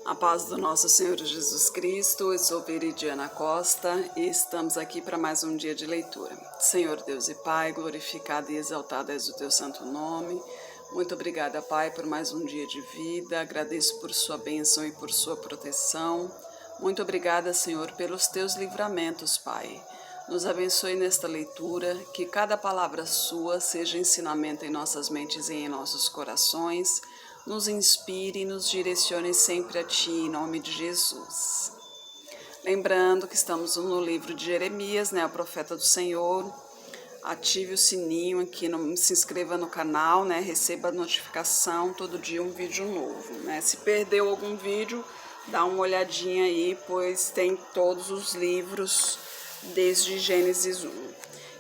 A paz do nosso Senhor Jesus Cristo, eu sou Veridiana Costa e estamos aqui para mais um dia de leitura. Senhor Deus e Pai, glorificado e exaltado és o teu santo nome. Muito obrigada, Pai, por mais um dia de vida. Agradeço por sua bênção e por sua proteção. Muito obrigada, Senhor, pelos teus livramentos, Pai. Nos abençoe nesta leitura, que cada palavra sua seja ensinamento em nossas mentes e em nossos corações. Nos inspire e nos direcione sempre a Ti, em nome de Jesus. Lembrando que estamos no livro de Jeremias, o profeta do Senhor. Ative o sininho aqui, se inscreva no canal, receba a notificação, todo dia um vídeo novo. Se perdeu algum vídeo, dá uma olhadinha aí, pois tem todos os livros desde Gênesis 1.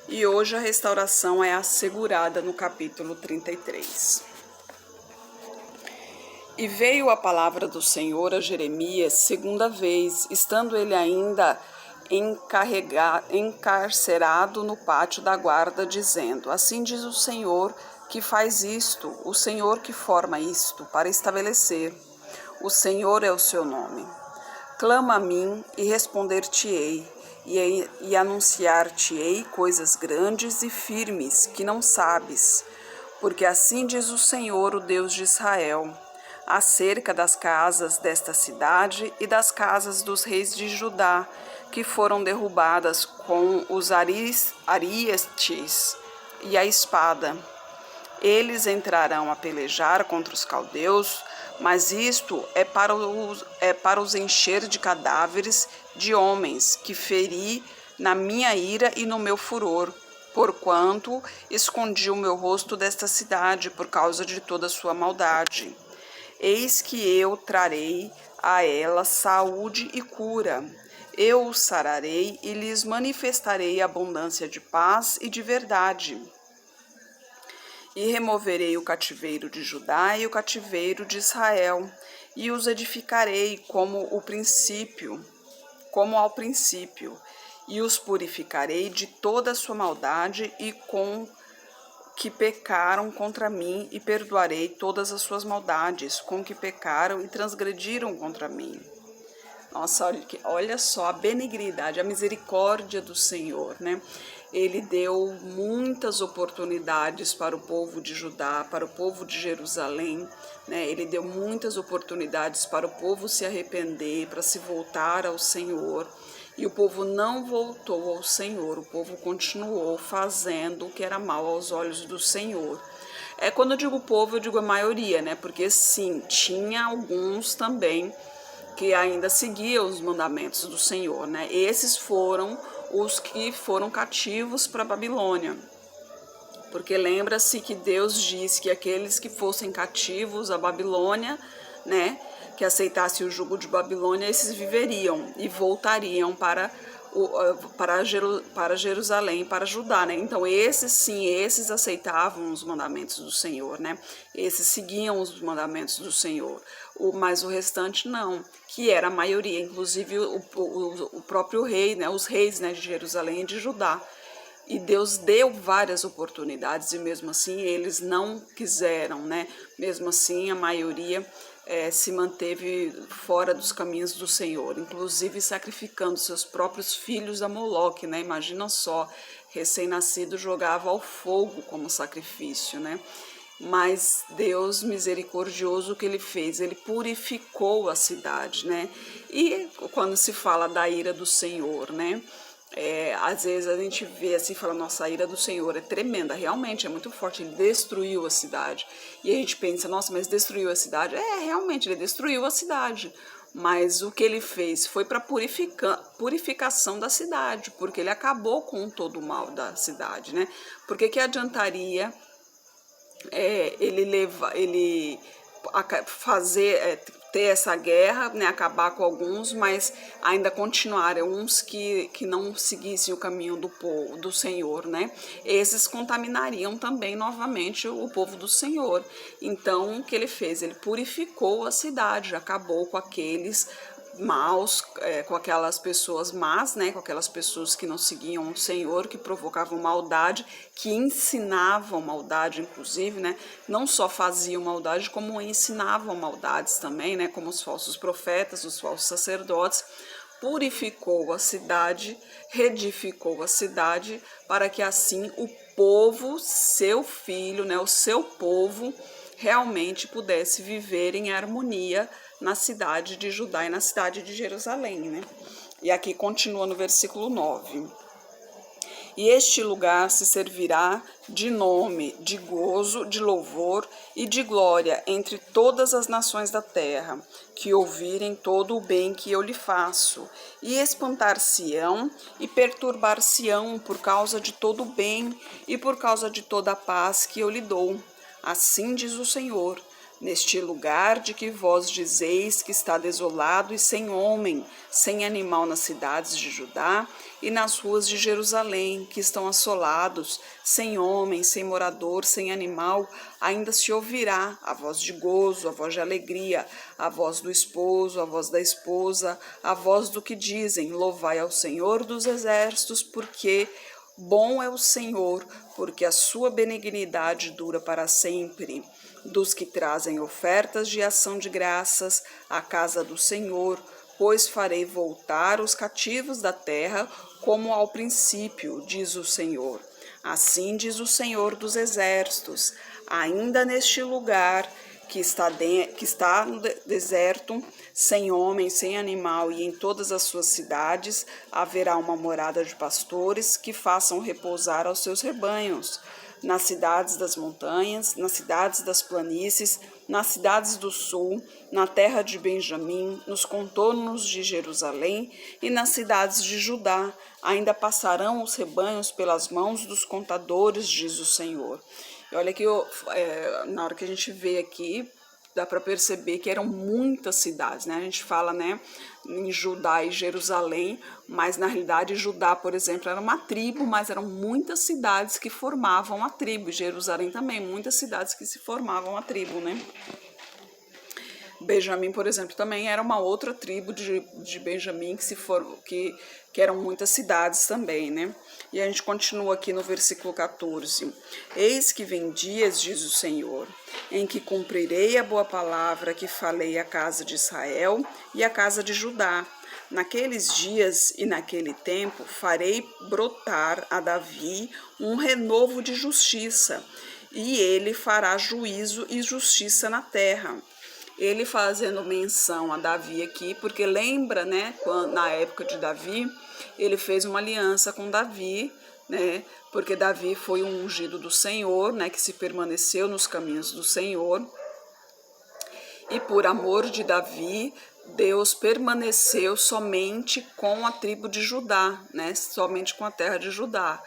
E hoje a restauração é assegurada no capítulo 33. E veio a palavra do Senhor a Jeremias segunda vez, estando ele ainda encarcerado no pátio da guarda, dizendo: Assim diz o Senhor que faz isto, o Senhor que forma isto, para estabelecer. O Senhor é o seu nome. Clama a mim e responder-te-ei, e anunciar-te-ei coisas grandes e firmes que não sabes. Porque assim diz o Senhor, o Deus de Israel, acerca das casas desta cidade e das casas dos reis de Judá, que foram derrubadas com os ariestes e a espada. Eles entrarão a pelejar contra os caldeus, mas isto é para os encher de cadáveres de homens que feri na minha ira e no meu furor, porquanto escondi o meu rosto desta cidade por causa de toda a sua maldade. Eis que eu trarei a ela saúde e cura. Eu os sararei e lhes manifestarei abundância de paz e de verdade. E removerei o cativeiro de Judá e o cativeiro de Israel, e os edificarei como ao princípio, e os purificarei de toda a sua maldade e com que pecaram contra mim, e perdoarei todas as suas maldades, com que pecaram e transgrediram contra mim. Nossa, olha só a benignidade, a misericórdia do Senhor, Ele deu muitas oportunidades para o povo de Judá, para o povo de Jerusalém, Ele deu muitas oportunidades para o povo se arrepender, para se voltar ao Senhor. E o povo não voltou ao Senhor, o povo continuou fazendo o que era mal aos olhos do Senhor. Quando eu digo povo, eu digo a maioria, Porque sim, tinha alguns também que ainda seguiam os mandamentos do Senhor, Esses foram os que foram cativos para a Babilônia. Porque lembra-se que Deus disse que aqueles que fossem cativos à Babilônia, que aceitassem o jugo de Babilônia, esses viveriam e voltariam para Jerusalém, para Judá, Então esses aceitavam os mandamentos do Senhor, Esses seguiam os mandamentos do Senhor, mas o restante não, que era a maioria, inclusive o próprio rei, os reis, de Jerusalém e de Judá. E Deus deu várias oportunidades e mesmo assim eles não quiseram, Mesmo assim a maioria se manteve fora dos caminhos do Senhor, inclusive sacrificando seus próprios filhos a Moloque, Imagina só, recém-nascido jogava ao fogo como sacrifício, Mas Deus misericordioso, o que Ele fez? Ele purificou a cidade, E quando se fala da ira do Senhor, às vezes a gente vê assim, fala, nossa, a ira do Senhor é tremenda, realmente é muito forte, ele destruiu a cidade. E a gente pensa, nossa, mas destruiu a cidade? Realmente, ele destruiu a cidade. Mas o que ele fez foi para purificação da cidade, porque ele acabou com todo o mal da cidade, Por que adiantaria ele fazer... ter essa guerra, acabar com alguns, mas ainda continuaram uns que não seguissem o caminho do Senhor, Esses contaminariam também novamente o povo do Senhor. Então, o que ele fez? Ele purificou a cidade, acabou com aqueles maus, com aquelas pessoas más, né, com aquelas pessoas que não seguiam o Senhor, que provocavam maldade, que ensinavam maldade, inclusive, né, não só faziam maldade, como ensinavam maldades também, né, como os falsos profetas, os falsos sacerdotes. Purificou a cidade, reedificou a cidade, para que assim o povo, seu filho, né, o seu povo, realmente pudesse viver em harmonia na cidade de Judá e na cidade de Jerusalém, né? E aqui continua no versículo 9. E este lugar se servirá de nome, de gozo, de louvor e de glória entre todas as nações da terra, que ouvirem todo o bem que eu lhe faço, e espantar-se-ão e perturbar-se-ão por causa de todo o bem e por causa de toda a paz que eu lhe dou. Assim diz o Senhor. Neste lugar de que vós dizeis que está desolado e sem homem, sem animal nas cidades de Judá e nas ruas de Jerusalém, que estão assolados, sem homem, sem morador, sem animal, ainda se ouvirá a voz de gozo, a voz de alegria, a voz do esposo, a voz da esposa, a voz do que dizem: louvai ao Senhor dos exércitos, porque bom é o Senhor, porque a sua benignidade dura para sempre. Dos que trazem ofertas de ação de graças à casa do Senhor, pois farei voltar os cativos da terra como ao princípio, diz o Senhor. Assim diz o Senhor dos exércitos, ainda neste lugar que está no deserto, sem homem, sem animal, e em todas as suas cidades haverá uma morada de pastores que façam repousar aos seus rebanhos. Nas cidades das montanhas, nas cidades das planícies, nas cidades do sul, na terra de Benjamim, nos contornos de Jerusalém e nas cidades de Judá, ainda passarão os rebanhos pelas mãos dos contadores, diz o Senhor. E olha que na hora que a gente vê aqui, dá para perceber que eram muitas cidades, né? A gente fala, né, em Judá e Jerusalém, mas na realidade Judá, por exemplo, era uma tribo, mas eram muitas cidades que formavam a tribo. Jerusalém também, muitas cidades que se formavam a tribo, né? Benjamim, por exemplo, também era uma outra tribo de Benjamim que eram muitas cidades também, né? E a gente continua aqui no versículo 14. Eis que vem dias, diz o Senhor, em que cumprirei a boa palavra que falei à casa de Israel e à casa de Judá. Naqueles dias e naquele tempo farei brotar a Davi um renovo de justiça, e ele fará juízo e justiça na terra. Ele fazendo menção a Davi aqui, porque lembra, né, na época de Davi, ele fez uma aliança com Davi, né, porque Davi foi um ungido do Senhor, né, que se permaneceu nos caminhos do Senhor, e por amor de Davi, Deus permaneceu somente com a tribo de Judá, né, somente com a terra de Judá.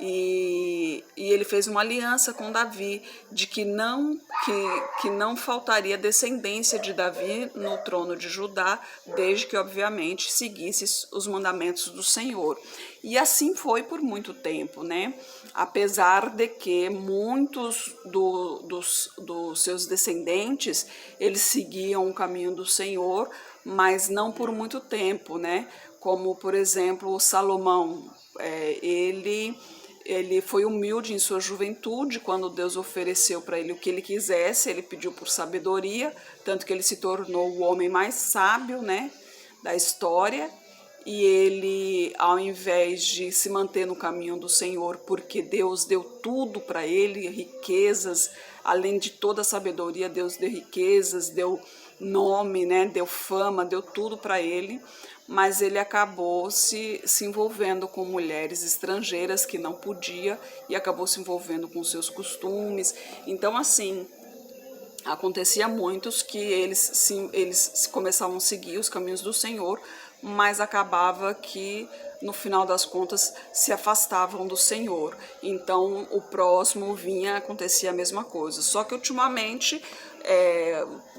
E ele fez uma aliança com Davi de que não faltaria descendência de Davi no trono de Judá, desde que obviamente seguisse os mandamentos do Senhor. E assim foi por muito tempo, né? Apesar de que muitos dos seus descendentes eles seguiam o caminho do Senhor, mas não por muito tempo, né? Como por exemplo Salomão, ele foi humilde em sua juventude, quando Deus ofereceu para ele o que ele quisesse, ele pediu por sabedoria, tanto que ele se tornou o homem mais sábio, né, da história. E ele, ao invés de se manter no caminho do Senhor, porque Deus deu tudo para ele, riquezas, além de toda a sabedoria, Deus deu riquezas, deu nome, né, deu fama, deu tudo para ele, mas ele acabou se envolvendo com mulheres estrangeiras que não podia e acabou se envolvendo com seus costumes. Então, assim, acontecia muitos que eles começavam a seguir os caminhos do Senhor, mas acabava que, no final das contas, se afastavam do Senhor. Então, o próximo vinha, acontecia a mesma coisa. Só que, ultimamente,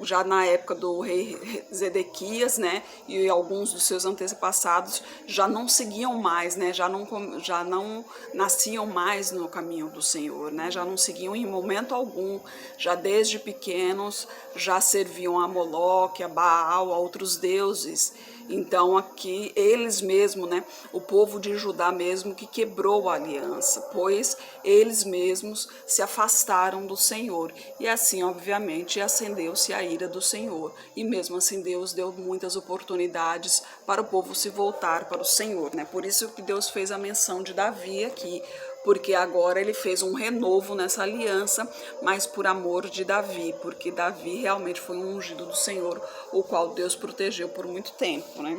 já na época do rei Zedequias, né, e alguns dos seus antepassados já não seguiam mais, né, já não nasciam mais no caminho do Senhor, né, já não seguiam em momento algum, já desde pequenos já serviam a Moloque, a Baal, a outros deuses. Então aqui eles mesmo, né, o povo de Judá mesmo que quebrou a aliança, pois eles mesmos se afastaram do Senhor. E assim, obviamente, acendeu-se a ira do Senhor. E mesmo assim Deus deu muitas oportunidades para o povo se voltar para o Senhor, né? Por isso que Deus fez a menção de Davi aqui, porque agora ele fez um renovo nessa aliança, mas por amor de Davi, porque Davi realmente foi um ungido do Senhor, o qual Deus protegeu por muito tempo, né?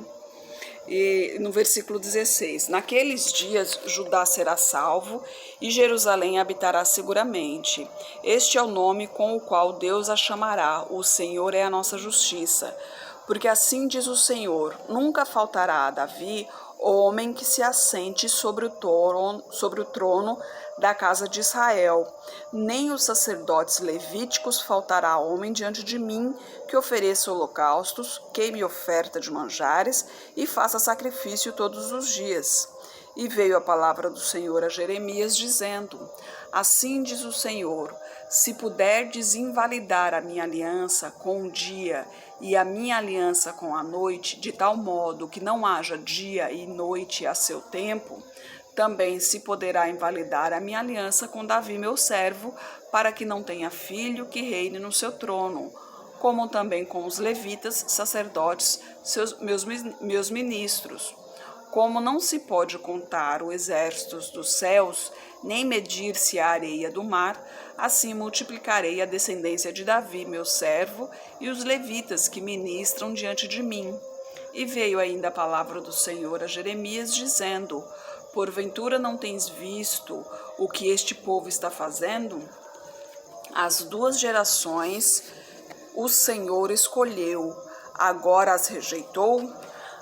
E no versículo 16, naqueles dias Judá será salvo e Jerusalém habitará seguramente. Este é o nome com o qual Deus a chamará, o Senhor é a nossa justiça. Porque assim diz o Senhor, nunca faltará a Davi homem que se assente sobre o trono da casa de Israel. Nem os sacerdotes levíticos faltará homem diante de mim que ofereça holocaustos, queime oferta de manjares e faça sacrifício todos os dias. E veio a palavra do Senhor a Jeremias, dizendo: Assim diz o Senhor, se puderdes invalidar a minha aliança com o dia e a minha aliança com a noite, de tal modo que não haja dia e noite a seu tempo, também se poderá invalidar a minha aliança com Davi, meu servo, para que não tenha filho que reine no seu trono, como também com os levitas, sacerdotes, meus ministros. Como não se pode contar os exércitos dos céus, nem medir-se a areia do mar, assim multiplicarei a descendência de Davi, meu servo, e os levitas que ministram diante de mim. E veio ainda a palavra do Senhor a Jeremias, dizendo: Porventura não tens visto o que este povo está fazendo? As 2 gerações o Senhor escolheu, agora as rejeitou?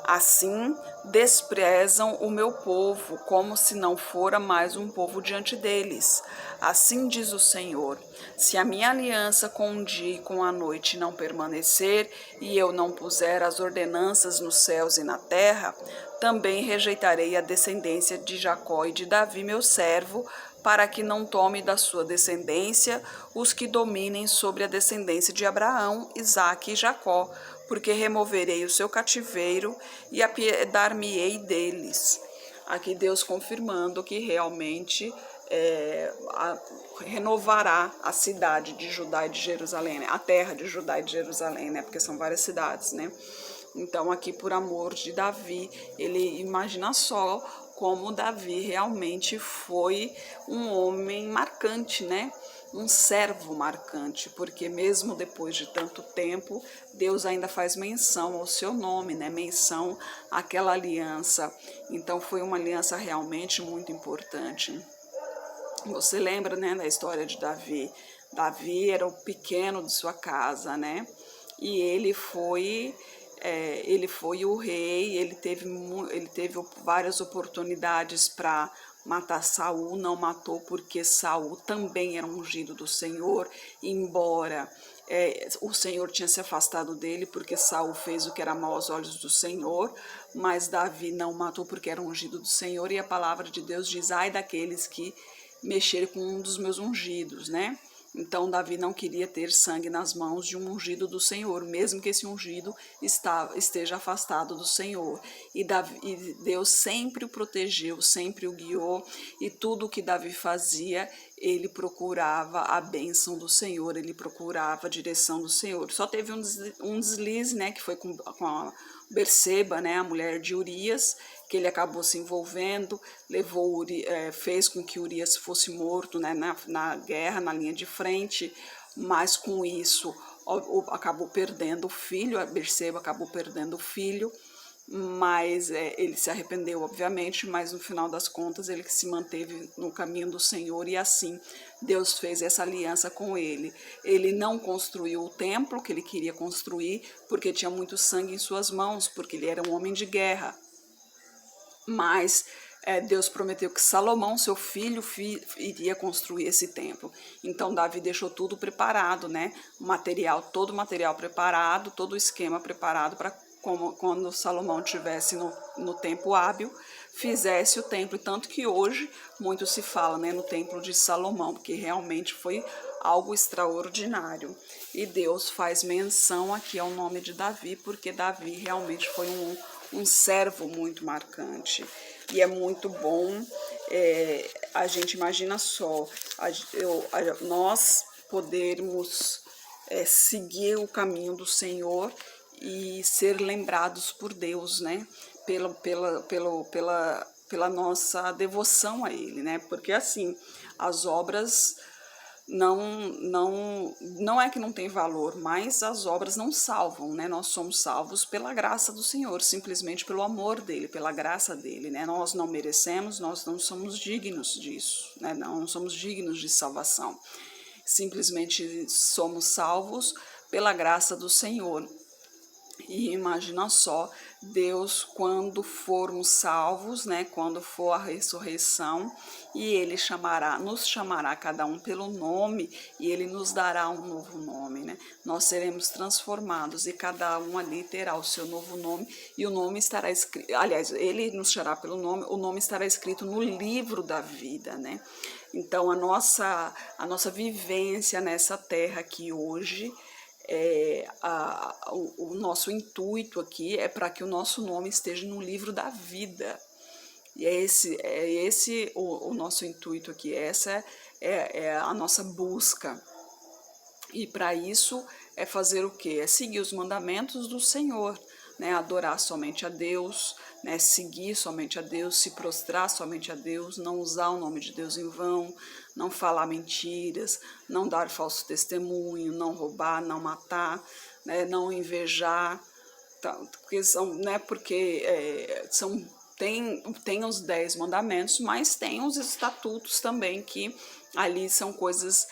Assim desprezam o meu povo, como se não fora mais um povo diante deles. Assim diz o Senhor: se a minha aliança com o dia e com a noite não permanecer, e eu não puser as ordenanças nos céus e na terra, também rejeitarei a descendência de Jacó e de Davi, meu servo, para que não tome da sua descendência os que dominem sobre a descendência de Abraão, Isaque e Jacó, porque removerei o seu cativeiro e apiedar-me-ei deles. Aqui Deus confirmando que realmente renovará a cidade de Judá e de Jerusalém, né? A terra de Judá e de Jerusalém, né? Porque são várias cidades, né? Então aqui por amor de Davi, ele imagina só como Davi realmente foi um homem marcante, né? Um servo marcante, porque mesmo depois de tanto tempo, Deus ainda faz menção ao seu nome, né? Menção àquela aliança. Então foi uma aliança realmente muito importante. Você lembra, né, da história de Davi? Davi era o pequeno de sua casa, né? E ele foi o rei, ele teve várias oportunidades para matar Saul, não matou porque Saul também era ungido do Senhor, embora o Senhor tinha se afastado dele porque Saul fez o que era mau aos olhos do Senhor, mas Davi não matou porque era ungido do Senhor, e a palavra de Deus diz: ai daqueles que mexerem com um dos meus ungidos, né? Então Davi não queria ter sangue nas mãos de um ungido do Senhor, mesmo que esse ungido esteja afastado do Senhor. E Deus sempre o protegeu, sempre o guiou, e tudo o que Davi fazia, ele procurava a bênção do Senhor, ele procurava a direção do Senhor. Só teve um deslize, né, que foi com a Berseba, né, a mulher de Urias, que ele acabou se envolvendo, fez com que Urias fosse morto, né, na guerra, na linha de frente, mas com isso acabou perdendo o filho, a Berseba acabou perdendo o filho, mas ele se arrependeu, obviamente, mas no final das contas ele se manteve no caminho do Senhor, e assim Deus fez essa aliança com ele. Ele não construiu o templo que ele queria construir, porque tinha muito sangue em suas mãos, porque ele era um homem de guerra, mas Deus prometeu que Salomão, seu filho, iria construir esse templo. Então Davi deixou tudo preparado, né? Todo o material preparado, todo o esquema preparado para quando Salomão tivesse no tempo hábil, fizesse o templo. Tanto que hoje muito se fala, né, no templo de Salomão, porque realmente foi algo extraordinário. E Deus faz menção aqui ao nome de Davi, porque Davi realmente foi um servo muito marcante. E é muito bom, a gente imagina só, nós podermos seguir o caminho do Senhor e ser lembrados por Deus, né? Pela nossa devoção a Ele, né? Porque assim, as obras não é que não tem valor, mas as obras não salvam, né? Nós somos salvos pela graça do Senhor, simplesmente pelo amor dele, pela graça dele, né? Nós não merecemos, nós não somos dignos disso, né? Não somos dignos de salvação. Simplesmente somos salvos pela graça do Senhor. E imagina só, Deus, quando formos salvos, né, quando for a ressurreição, e Ele nos chamará cada um pelo nome, e Ele nos dará um novo nome, né? Nós seremos transformados e cada um ali terá o seu novo nome, e o nome estará escrito, aliás, Ele nos chamará pelo nome, o nome estará escrito no livro da vida, né? Então a nossa vivência nessa terra aqui hoje, o nosso intuito aqui é para que o nosso nome esteja no livro da vida. E é esse o nosso intuito aqui, essa é a nossa busca. E para isso é fazer o quê? É seguir os mandamentos do Senhor, né? Adorar somente a Deus, né? Seguir somente a Deus, se prostrar somente a Deus, não usar o nome de Deus em vão, não falar mentiras, não dar falso testemunho, não roubar, não matar, né? Não invejar, porque tem os 10 mandamentos, mas tem os estatutos também, que ali são coisas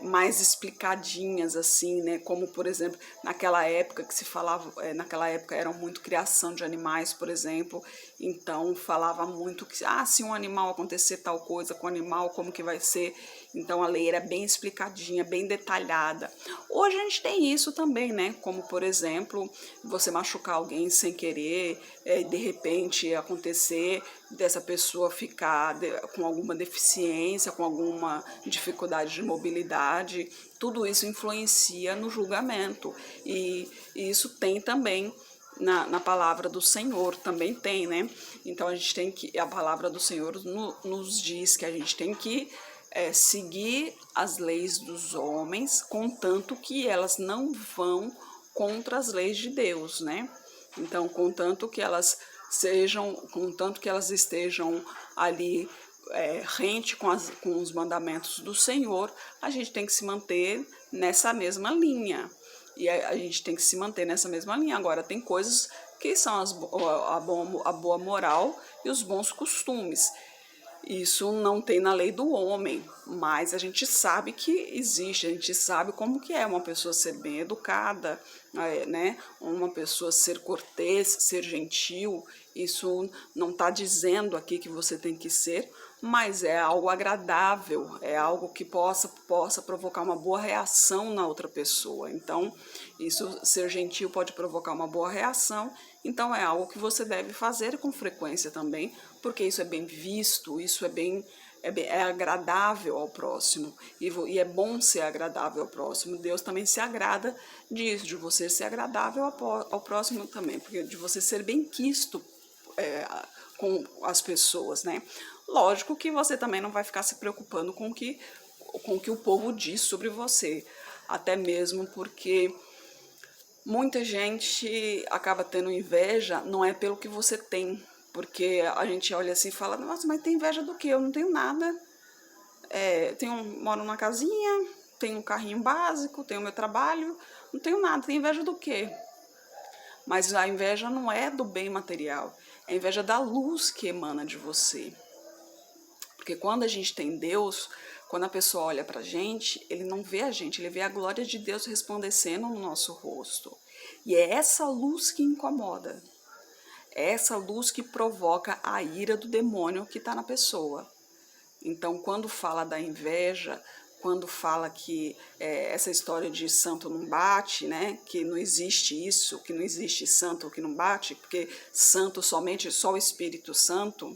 mais explicadinhas, assim, né? Como, por exemplo, naquela época que se falava, naquela época era muito criação de animais, por exemplo, então falava muito que, se um animal acontecer tal coisa com o animal, como que vai ser? Então a lei era bem explicadinha, bem detalhada. Hoje a gente tem isso também, né? Como, por exemplo, você machucar alguém sem querer, de repente acontecer dessa pessoa ficar com alguma deficiência, com alguma dificuldade de mobilidade, tudo isso influencia no julgamento. E isso tem também na palavra do Senhor, também tem, né? Então a palavra do Senhor nos diz que a gente tem que seguir as leis dos homens, contanto que elas não vão contra as leis de Deus, né? Então, contanto que elas estejam ali rente com os mandamentos do Senhor, a gente tem que se manter nessa mesma linha. E a gente tem que se manter nessa mesma linha. Agora, tem coisas que são a boa moral e os bons costumes. Isso não tem na lei do homem, mas a gente sabe que existe, a gente sabe como que é uma pessoa ser bem educada, né? Uma pessoa ser cortês, ser gentil. Isso não está dizendo aqui que você tem que ser, mas é algo agradável, é algo que possa provocar uma boa reação na outra pessoa. Então, isso, ser gentil pode provocar uma boa reação, então é algo que você deve fazer com frequência também, porque isso é bem visto, isso é agradável ao próximo, e é bom ser agradável ao próximo. Deus também se agrada disso, de você ser agradável ao próximo também, porque de você ser bem-quisto com as pessoas, né? Lógico que você também não vai ficar se preocupando com o que o povo diz sobre você, até mesmo porque muita gente acaba tendo inveja, não é pelo que você tem, porque a gente olha assim e fala, nossa, mas tem inveja do quê? Eu não tenho nada, moro numa casinha, tenho um carrinho básico, tenho meu trabalho, não tenho nada, tem inveja do quê? Mas a inveja não é do bem material, é a inveja da luz que emana de você. Porque quando a gente tem Deus, quando a pessoa olha pra gente, ele não vê a gente, ele vê a glória de Deus resplandecendo no nosso rosto. E é essa luz que incomoda. É essa luz que provoca a ira do demônio que está na pessoa. Então, quando fala da inveja, quando fala que essa história de santo não bate, né? Que não existe isso, que não existe santo que não bate, porque santo somente só o Espírito Santo.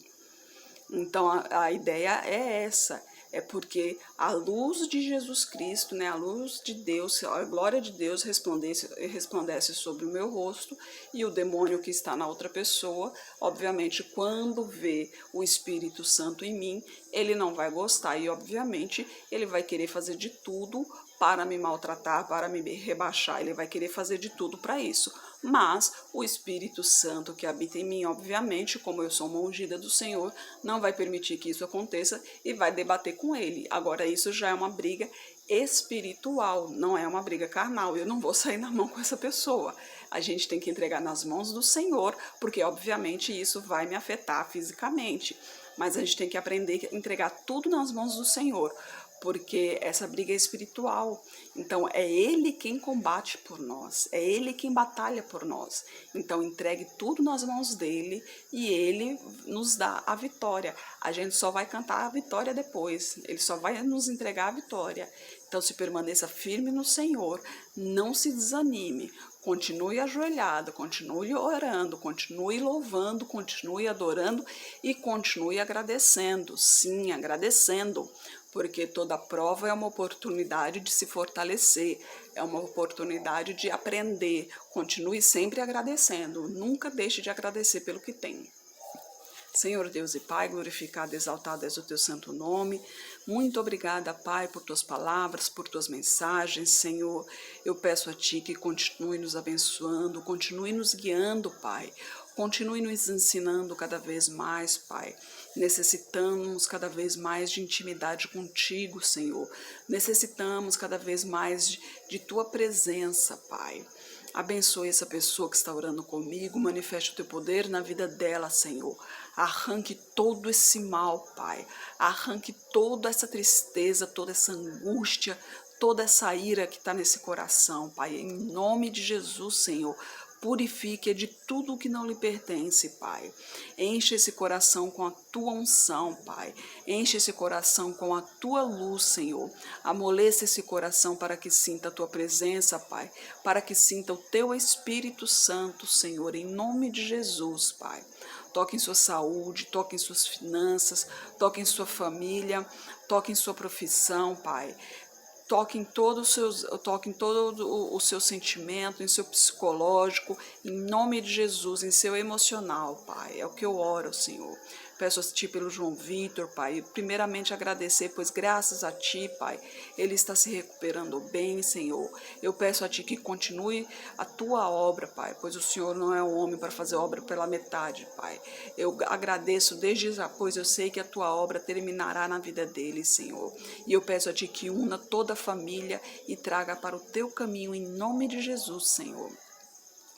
Então a ideia é essa, é porque a luz de Jesus Cristo, né, a luz de Deus, a glória de Deus resplandece sobre o meu rosto, e o demônio que está na outra pessoa, obviamente, quando vê o Espírito Santo em mim, ele não vai gostar e, obviamente, ele vai querer fazer de tudo para me maltratar, para me rebaixar, ele vai querer fazer de tudo para isso. Mas o Espírito Santo que habita em mim, obviamente, como eu sou uma ungida do Senhor, não vai permitir que isso aconteça e vai debater com ele. Agora, isso já é uma briga espiritual, não é uma briga carnal. Eu não vou sair na mão com essa pessoa. A gente tem que entregar nas mãos do Senhor, porque, obviamente, isso vai me afetar fisicamente. Mas a gente tem que aprender a entregar tudo nas mãos do Senhor, porque essa briga é espiritual. Então, é Ele quem combate por nós, é Ele quem batalha por nós. Então, entregue tudo nas mãos dEle e Ele nos dá a vitória. A gente só vai cantar a vitória depois, Ele só vai nos entregar a vitória. Então, se permaneça firme no Senhor, não se desanime. Continue ajoelhado, continue orando, continue louvando, continue adorando e continue agradecendo. Sim, agradecendo, porque toda prova é uma oportunidade de se fortalecer, é uma oportunidade de aprender. Continue sempre agradecendo, nunca deixe de agradecer pelo que tem. Senhor Deus e Pai, glorificado e exaltado és o teu santo nome. Muito obrigada, Pai, por tuas palavras, por tuas mensagens, Senhor. Eu peço a Ti que continue nos abençoando, continue nos guiando, Pai. Continue nos ensinando cada vez mais, Pai. Necessitamos cada vez mais de intimidade contigo, Senhor. Necessitamos cada vez mais de Tua presença, Pai. Abençoe essa pessoa que está orando comigo, manifeste o teu poder na vida dela, Senhor. Arranque todo esse mal, Pai. Arranque toda essa tristeza, toda essa angústia, toda essa ira que está nesse coração, Pai. Em nome de Jesus, Senhor. Purifique de tudo que não lhe pertence, Pai. Enche esse coração com a tua unção, Pai. Enche esse coração com a tua luz, Senhor. Amoleça esse coração para que sinta a tua presença, Pai. Para que sinta o teu Espírito Santo, Senhor, em nome de Jesus, Pai. Toque em sua saúde, toque em suas finanças, toque em sua família, toque em sua profissão, Pai. Toque em todo o seu sentimento, em seu psicológico, em nome de Jesus, em seu emocional, Pai. É o que eu oro, Senhor. Peço a Ti pelo João Vitor, Pai. Primeiramente agradecer, pois graças a Ti, Pai, ele está se recuperando bem, Senhor. Eu peço a Ti que continue a Tua obra, Pai, pois o Senhor não é um homem para fazer obra pela metade, Pai. Eu agradeço desde já, pois eu sei que a Tua obra terminará na vida dele, Senhor. E eu peço a Ti que una toda a família e traga para o Teu caminho, em nome de Jesus, Senhor.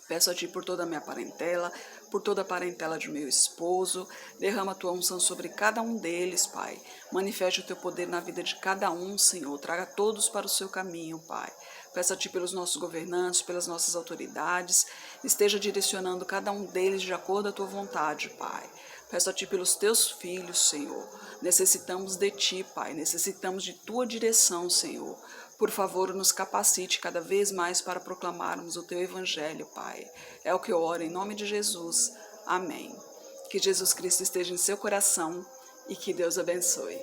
Peço a Ti por toda a minha parentela, por toda a parentela de meu esposo. Derrama a Tua unção sobre cada um deles, Pai. Manifeste o Teu poder na vida de cada um, Senhor. Traga todos para o Seu caminho, Pai. Peço a Ti pelos nossos governantes, pelas nossas autoridades. Esteja direcionando cada um deles de acordo à Tua vontade, Pai. Peço a Ti pelos Teus filhos, Senhor. Necessitamos de Ti, Pai. Necessitamos de Tua direção, Senhor. Por favor, nos capacite cada vez mais para proclamarmos o Teu Evangelho, Pai. É o que eu oro em nome de Jesus. Amém. Que Jesus Cristo esteja em seu coração e que Deus abençoe.